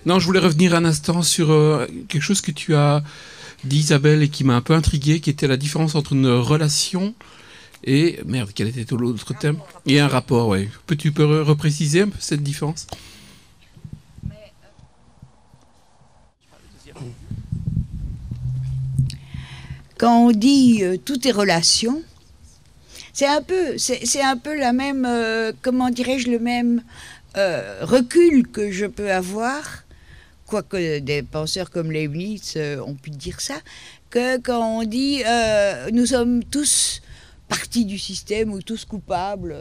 Non, je voulais revenir un instant sur quelque chose que tu as dit, Isabelle, et qui m'a un peu intrigué, qui était la différence entre une relation et... Merde, quel était l'autre thème? Et un rapport, ouais. Tu peux repréciser un peu cette différence? Quand on dit tout est relation, c'est un peu la même, comment dirais-je, le même recul que je peux avoir, quoique des penseurs comme Leibniz ont pu dire ça, que quand on dit nous sommes tous partie du système ou tous coupables,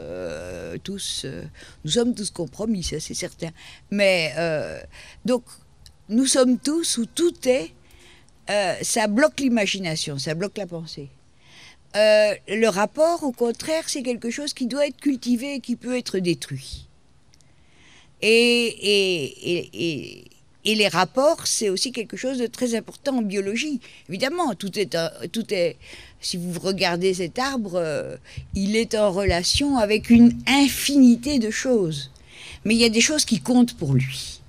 nous sommes tous compromis, ça c'est certain. Mais donc nous sommes tous ou tout est, ça bloque l'imagination, ça bloque la pensée. Le rapport, au contraire, c'est quelque chose qui doit être cultivé et qui peut être détruit. Et les rapports, c'est aussi quelque chose de très important en biologie. Évidemment, tout est si vous regardez cet arbre, il est en relation avec une infinité de choses. Mais il y a des choses qui comptent pour lui.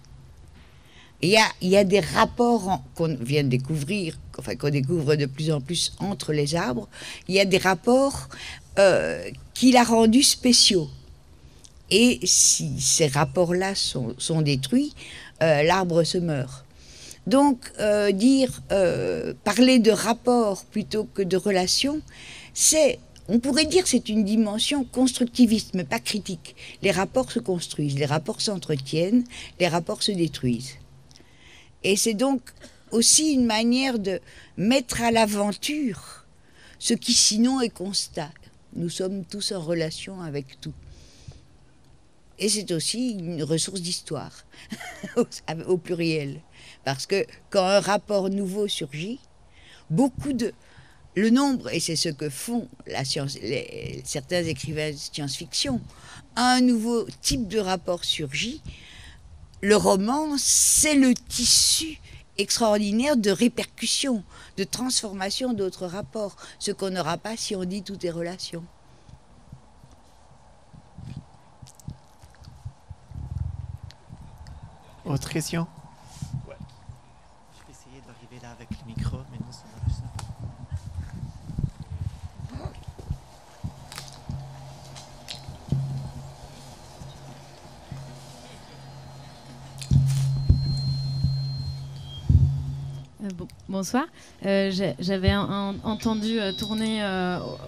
Il y a des rapports qu'on vient de découvrir, enfin qu'on découvre de plus en plus entre les arbres. Il y a des rapports qu'il a rendus spéciaux. Et si ces rapports-là sont détruits, l'arbre se meurt. Donc, parler de rapport plutôt que de relation, on pourrait dire que c'est une dimension constructiviste, mais pas critique. Les rapports se construisent, les rapports s'entretiennent, les rapports se détruisent. Et c'est donc aussi une manière de mettre à l'aventure ce qui sinon est constat. Nous sommes tous en relation avec tout. Et c'est aussi une ressource d'histoire, au pluriel. Parce que quand un rapport nouveau surgit, le nombre, et c'est ce que font certains écrivains de science-fiction, un nouveau type de rapport surgit, le roman, c'est le tissu extraordinaire de répercussions, de transformation d'autres rapports, ce qu'on n'aura pas si on dit tout est relation. Autre question? Ouais. Je vais essayer d'arriver là avec le micro, mais non, ça va plus simple. Bonsoir. J'avais entendu tourner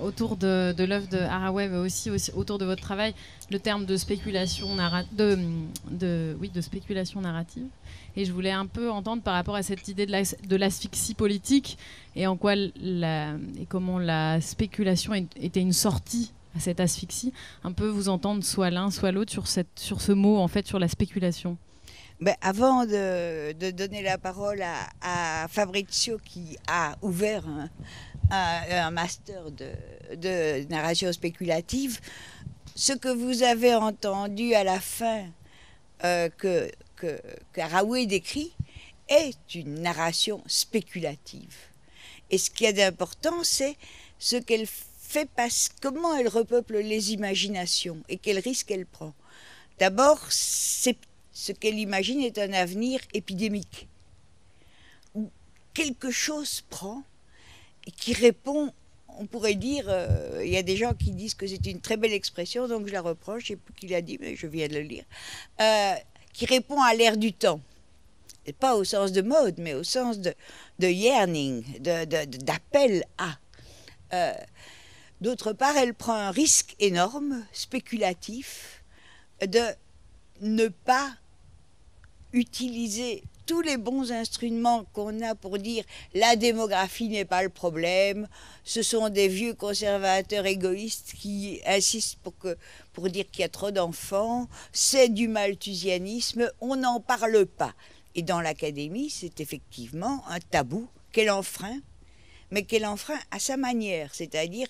autour de l'œuvre de Haraway, mais aussi autour de votre travail, le terme de spéculation, de spéculation narrative. Et je voulais un peu entendre par rapport à cette idée de l'asphyxie politique et comment la spéculation était une sortie à cette asphyxie. Un peu vous entendre soit l'un, soit l'autre sur ce mot, en fait, sur la spéculation. Ben, avant de donner la parole à Fabrizio qui a ouvert un master de narration spéculative, ce que vous avez entendu à la fin qu'Haraway décrit est une narration spéculative. Et ce qu'il y a d'important, c'est ce qu'elle fait passer, comment elle repeuple les imaginations et quels risques elle prend. D'abord, ce qu'elle imagine est un avenir épidémique, où quelque chose prend et qui répond, on pourrait dire, il y a des gens qui disent que c'est une très belle expression, donc je la reproche, je ne sais plus qui l'a dit, mais je viens de le lire, qui répond à l'ère du temps. Et pas au sens de mode, mais au sens de yearning, d'appel à. D'autre part, elle prend un risque énorme, spéculatif, de ne pas utiliser tous les bons instruments qu'on a pour dire la démographie n'est pas le problème, ce sont des vieux conservateurs égoïstes qui insistent pour dire qu'il y a trop d'enfants, c'est du malthusianisme, on n'en parle pas. Et dans l'académie, c'est effectivement un tabou qu'elle enfreint, mais qu'elle enfreint à sa manière, c'est-à-dire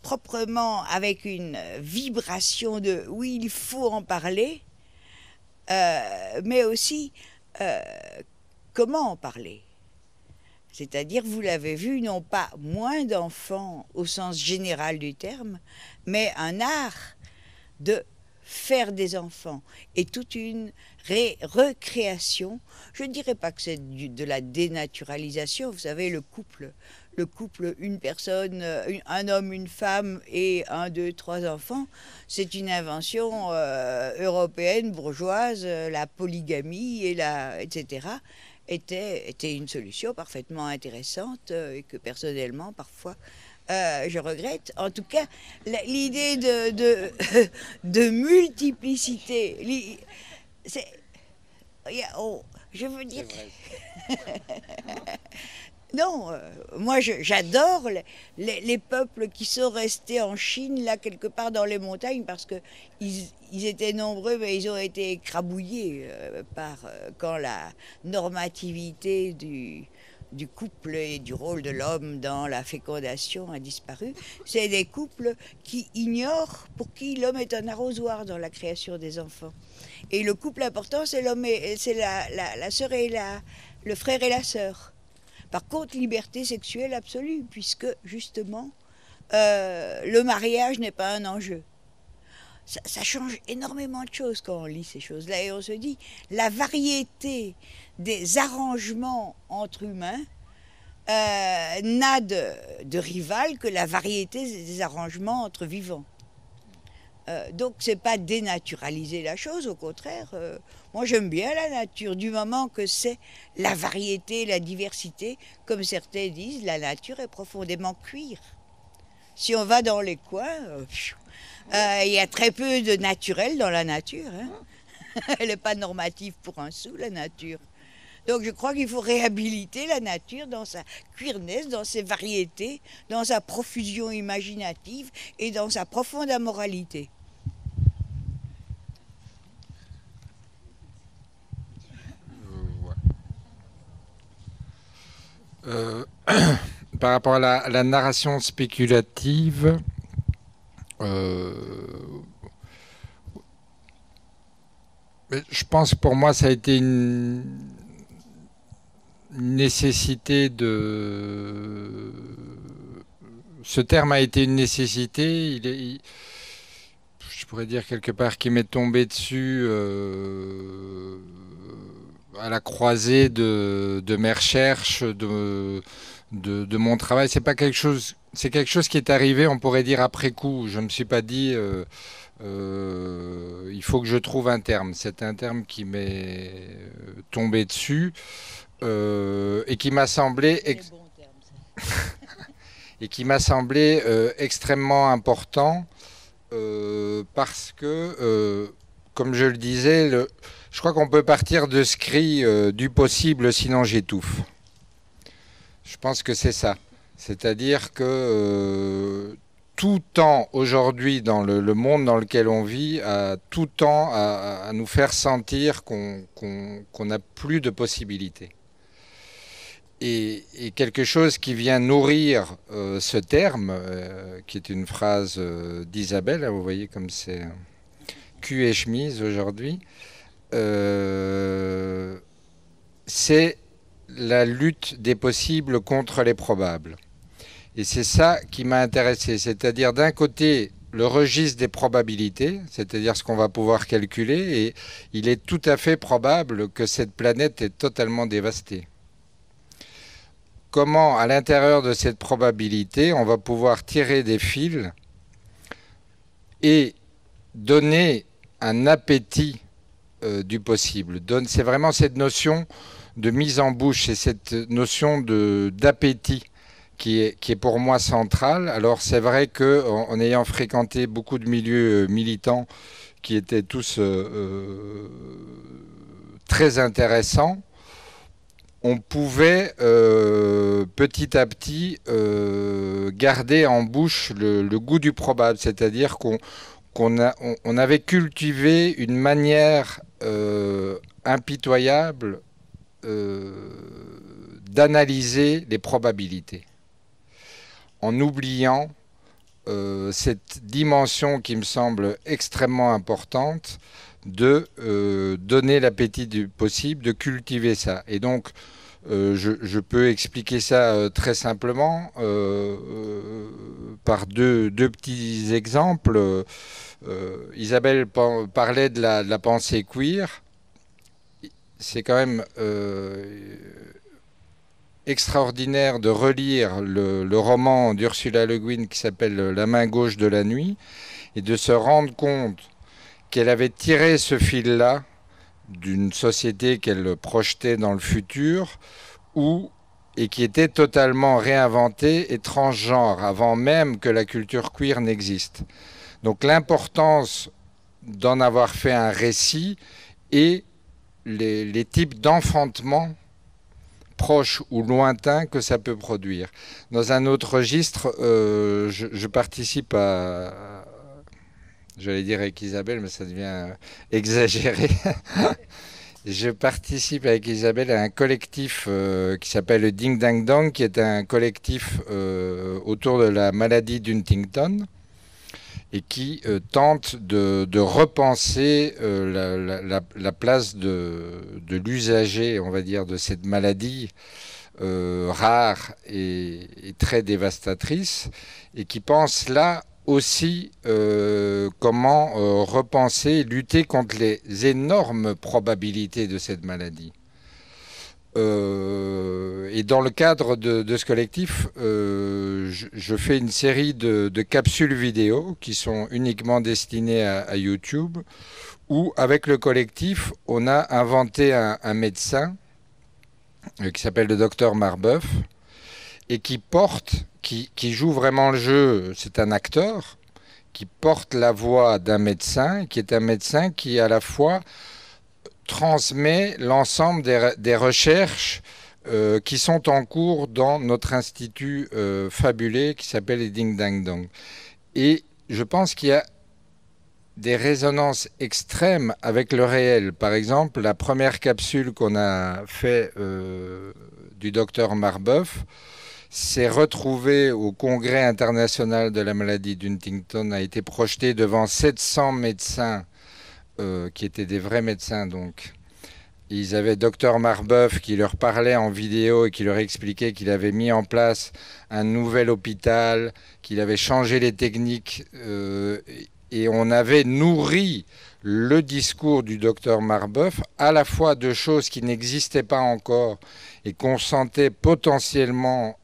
proprement avec une vibration de oui, il faut en parler, mais aussi comment en parler. C'est-à-dire, vous l'avez vu, non pas moins d'enfants au sens général du terme, mais un art de faire des enfants est toute une recréation. Je ne dirais pas que c'est de la dénaturalisation. Vous savez, le couple, une personne, un homme, une femme et 1, 2, 3 enfants, c'est une invention européenne, bourgeoise. La polygamie etc. était une solution parfaitement intéressante et que personnellement, parfois, je regrette. En tout cas, l'idée de multiplicité, je veux dire... Non, moi j'adore les peuples qui sont restés en Chine, là quelque part dans les montagnes, parce qu'ils étaient nombreux, mais ils ont été écrabouillés quand la normativité du couple et du rôle de l'homme dans la fécondation a disparu. C'est des couples qui ignorent pour qui l'homme est un arrosoir dans la création des enfants. Et le couple important, c'est la sœur et le frère et la sœur. Par contre, liberté sexuelle absolue, puisque justement, le mariage n'est pas un enjeu. Ça change énormément de choses quand on lit ces choses-là. Et on se dit, la variété des arrangements entre humains n'a de rival que la variété des arrangements entre vivants. Donc, c'est pas dénaturaliser la chose, au contraire. Moi, j'aime bien la nature, du moment que c'est la variété, la diversité. Comme certains disent, la nature est profondément cuir. Si on va dans les coins, il y a très peu de naturel dans la nature. Hein. Elle n'est pas normative pour un sou, la nature. Donc je crois qu'il faut réhabiliter la nature dans sa queerness, dans ses variétés, dans sa profusion imaginative et dans sa profonde amoralité. Par rapport à la narration spéculative, je pense que pour moi ça a été une nécessité ce terme a été une nécessité. Je pourrais dire quelque part qu'il m'est tombé dessus à la croisée de mes recherches, de mon travail. C'est quelque chose qui est arrivé, on pourrait dire après coup. Je me suis pas dit il faut que je trouve un terme. C'est un terme qui m'est tombé dessus. Et qui m'a semblé extrêmement important parce que, comme je le disais, je crois qu'on peut partir de ce cri du possible, sinon j'étouffe. Je pense que c'est ça. C'est-à-dire que tout temps aujourd'hui dans le monde dans lequel on vit, tout temps à nous faire sentir qu'on n'a plus de possibilités. Et quelque chose qui vient nourrir ce terme, qui est une phrase d'Isabelle, vous voyez comme c'est cul et chemise aujourd'hui, c'est la lutte des possibles contre les probables. Et c'est ça qui m'a intéressé, c'est-à-dire d'un côté le registre des probabilités, c'est-à-dire ce qu'on va pouvoir calculer, et il est tout à fait probable que cette planète est totalement dévastée. Comment, à l'intérieur de cette probabilité, on va pouvoir tirer des fils et donner un appétit du possible. C'est vraiment cette notion de mise en bouche, c'est cette notion d'appétit qui est pour moi centrale. Alors c'est vrai qu'en ayant fréquenté beaucoup de milieux militants qui étaient tous très intéressants, on pouvait petit à petit garder en bouche le goût du probable, c'est-à-dire qu'on avait cultivé une manière impitoyable d'analyser les probabilités, en oubliant cette dimension qui me semble extrêmement importante de donner l'appétit du possible, de cultiver ça. Et donc, Je peux expliquer ça très simplement par deux petits exemples. Isabelle parlait de la pensée queer. C'est quand même extraordinaire de relire le roman d'Ursula Le Guin qui s'appelle La main gauche de la nuit et de se rendre compte qu'elle avait tiré ce fil-là d'une société qu'elle projetait dans le futur et qui était totalement réinventée et transgenre avant même que la culture queer n'existe. Donc l'importance d'en avoir fait un récit et les types d'enfantement proches ou lointains que ça peut produire. Dans un autre registre, je participe à... J'allais dire avec Isabelle, mais ça devient exagéré. Je participe avec Isabelle à un collectif qui s'appelle le Ding Dang Dong, qui est un collectif autour de la maladie d'Huntington et qui tente de repenser la place de l'usager, on va dire, de cette maladie rare et très dévastatrice, et qui pense là aussi comment repenser, lutter contre les énormes probabilités de cette maladie. Et dans le cadre de ce collectif, je fais une série de capsules vidéo qui sont uniquement destinées à YouTube, où avec le collectif, on a inventé un médecin qui s'appelle le docteur Marbeuf et qui joue vraiment le jeu. C'est un acteur qui porte la voix d'un médecin, qui est un médecin qui à la fois transmet l'ensemble des recherches qui sont en cours dans notre institut fabulé qui s'appelle les Ding Dang Dong. Et je pense qu'il y a des résonances extrêmes avec le réel. Par exemple, la première capsule qu'on a fait du docteur Marbeuf s'est retrouvée au Congrès international de la maladie d'Huntington, a été projetée devant 700 médecins qui étaient des vrais médecins donc. Ils avaient Dr Marbeuf qui leur parlait en vidéo et qui leur expliquait qu'il avait mis en place un nouvel hôpital, qu'il avait changé les techniques et on avait nourri le discours du docteur Marbeuf à la fois de choses qui n'existaient pas encore et qu'on sentait potentiellement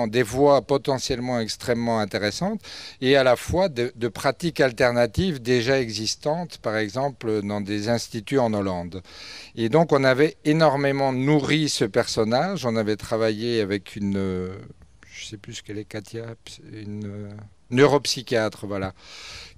des voies potentiellement extrêmement intéressantes, et à la fois de pratiques alternatives déjà existantes, par exemple dans des instituts en Hollande. Et donc on avait énormément nourri ce personnage. On avait travaillé avec je ne sais plus ce qu'elle est, Katia, une neuropsychiatre, voilà,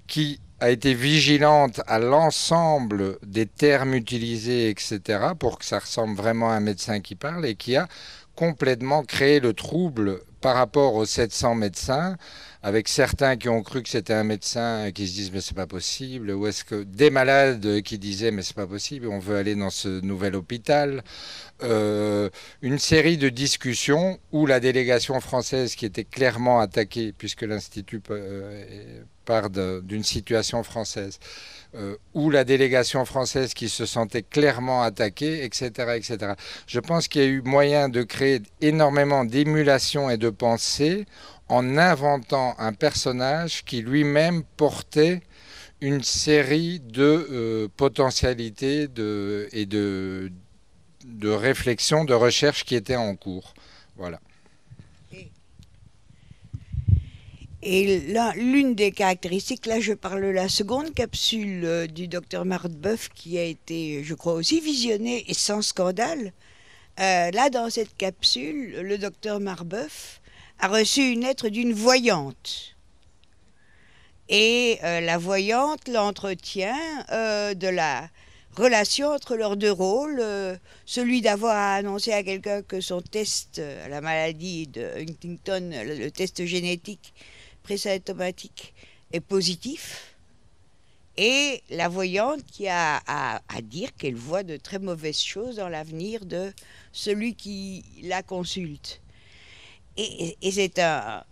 qui a été vigilante à l'ensemble des termes utilisés, etc., pour que ça ressemble vraiment à un médecin qui parle, et qui a complètement créé le trouble par rapport aux 700 médecins, avec certains qui ont cru que c'était un médecin et qui se disent mais c'est pas possible, ou est-ce que des malades qui disaient mais c'est pas possible, on veut aller dans ce nouvel hôpital. Une série de discussions où la délégation française qui était clairement attaquée, puisque l'Institut part d'une situation française, où la délégation française qui se sentait clairement attaquée, etc., etc. Je pense qu'il y a eu moyen de créer énormément d'émulation et de pensée en inventant un personnage qui lui-même portait une série de potentialités et de réflexions, de recherches qui étaient en cours. Voilà. Et là, l'une des caractéristiques, là je parle de la seconde capsule du docteur Marbeuf qui a été, je crois, aussi visionnée et sans scandale. Là, dans cette capsule, le docteur Marbeuf a reçu une lettre d'une voyante. Et la voyante l'entretient de la relation entre leurs deux rôles, celui d'avoir annoncé à quelqu'un que son test à la maladie de Huntington, le test génétique présymptomatique, est positif, et la voyante qui a à dire qu'elle voit de très mauvaises choses dans l'avenir de celui qui la consulte. Et c'est un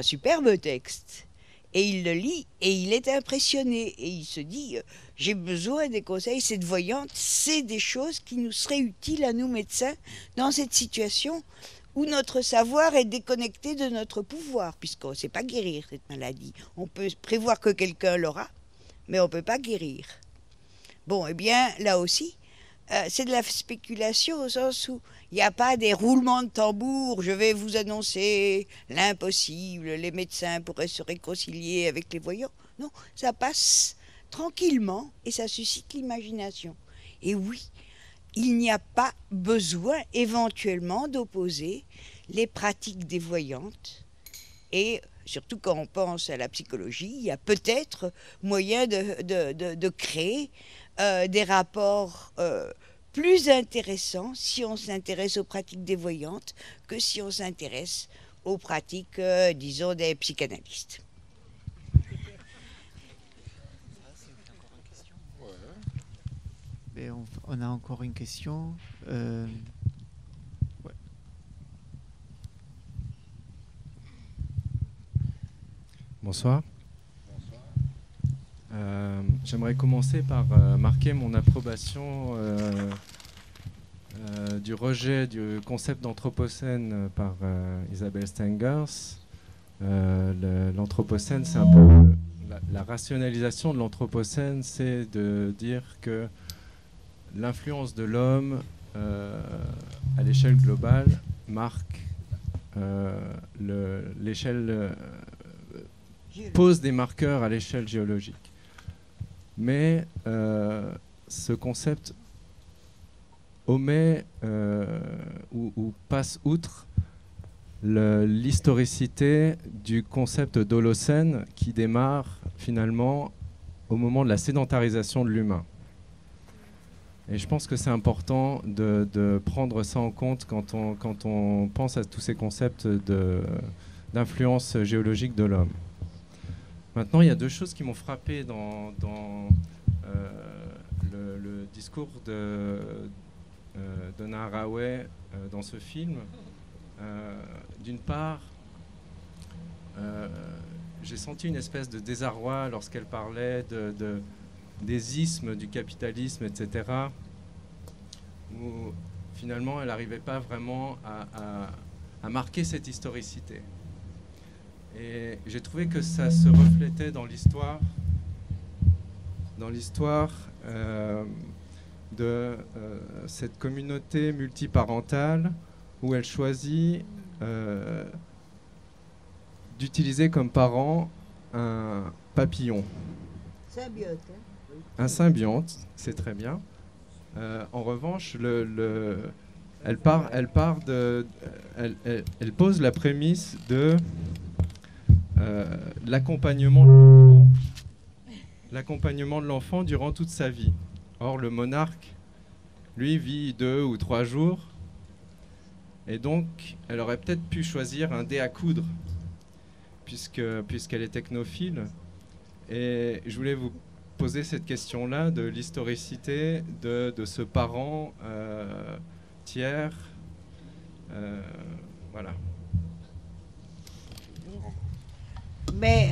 superbe texte. Et il le lit et il est impressionné. Et il se dit, j'ai besoin des conseils, cette voyante, c'est des choses qui nous seraient utiles à nous médecins dans cette situation où notre savoir est déconnecté de notre pouvoir, puisqu'on ne sait pas guérir cette maladie. On peut prévoir que quelqu'un l'aura, mais on ne peut pas guérir. Bon, eh bien, là aussi, c'est de la spéculation au sens où il n'y a pas des roulements de tambour, je vais vous annoncer l'impossible, les médecins pourraient se réconcilier avec les voyants. Non, ça passe tranquillement et ça suscite l'imagination. Et oui, il n'y a pas besoin éventuellement d'opposer les pratiques des voyantes et surtout quand on pense à la psychologie, il y a peut-être moyen de créer des rapports plus intéressants si on s'intéresse aux pratiques des voyantes que si on s'intéresse aux pratiques, disons, des psychanalystes. Et on a encore une question. Ouais. Bonsoir. J'aimerais commencer par marquer mon approbation du rejet du concept d'anthropocène par Isabelle Stengers. L'anthropocène, c'est un peu la rationalisation de l'anthropocène, c'est de dire que l'influence de l'homme à l'échelle globale marque l'échelle, pose des marqueurs à l'échelle géologique. Mais ce concept omet ou passe outre l'historicité du concept d'Holocène qui démarre finalement au moment de la sédentarisation de l'humain. Et je pense que c'est important de prendre ça en compte quand on pense à tous ces concepts d'influence géologique de l'homme. Maintenant, il y a deux choses qui m'ont frappé dans le discours de Haraway dans ce film. D'une part, j'ai senti une espèce de désarroi lorsqu'elle parlait des ismes du capitalisme, etc., où finalement elle n'arrivait pas vraiment à marquer cette historicité. Et j'ai trouvé que ça se reflétait dans l'histoire de cette communauté multiparentale où elle choisit d'utiliser comme parent un papillon. Symbiote, hein? Un symbionte, c'est très bien. En revanche, elle pose la prémisse de l'accompagnement de l'enfant durant toute sa vie. Or, le monarque, lui, vit 2 ou 3 jours. Et donc, elle aurait peut-être pu choisir un dé à coudre, puisqu'elle est technophile. Et je voulais vous poser cette question-là de l'historicité de ce parent tiers. Voilà. Mais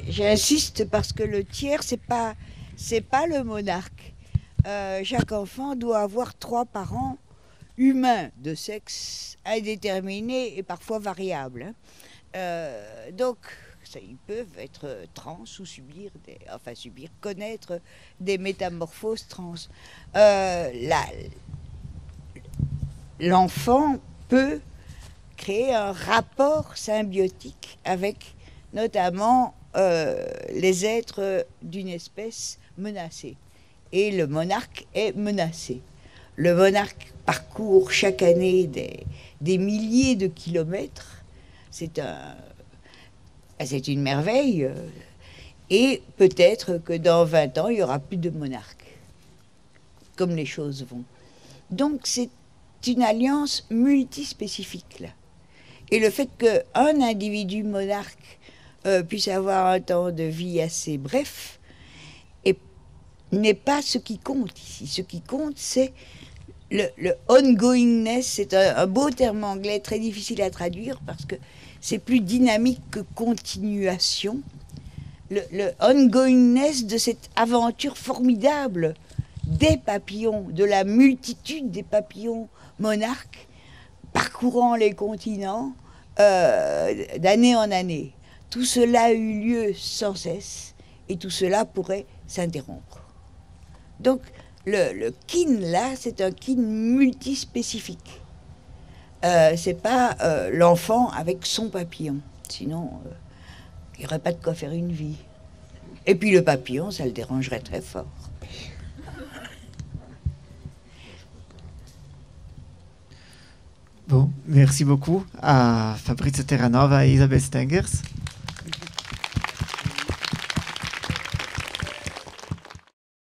j'insiste parce que le tiers, c'est pas le monarque. Chaque enfant doit avoir 3 parents humains de sexe indéterminé et parfois variable. Donc, ils peuvent être trans ou connaître des métamorphoses trans. L'enfant peut créer un rapport symbiotique avec notamment les êtres d'une espèce menacée. Et le monarque est menacé. Le monarque parcourt chaque année des milliers de kilomètres. C'est une merveille. Et peut-être que dans 20 ans, il n'y aura plus de monarque, comme les choses vont. Donc c'est une alliance multispécifique, là. Et le fait qu'un individu monarque puisse avoir un temps de vie assez bref n'est pas ce qui compte ici. Ce qui compte, c'est le ongoingness. C'est un beau terme anglais très difficile à traduire parce que c'est plus dynamique que continuation. le ongoingness de cette aventure formidable des papillons, de la multitude des papillons monarques parcourant les continents d'année en année. Tout cela a eu lieu sans cesse et tout cela pourrait s'interrompre. Donc le kin là, c'est un kin multispécifique. C'est pas l'enfant avec son papillon, sinon il n'y aurait pas de quoi faire une vie. Et puis le papillon, ça le dérangerait très fort. Bon, merci beaucoup à Fabrizio Terranova et Isabelle Stengers.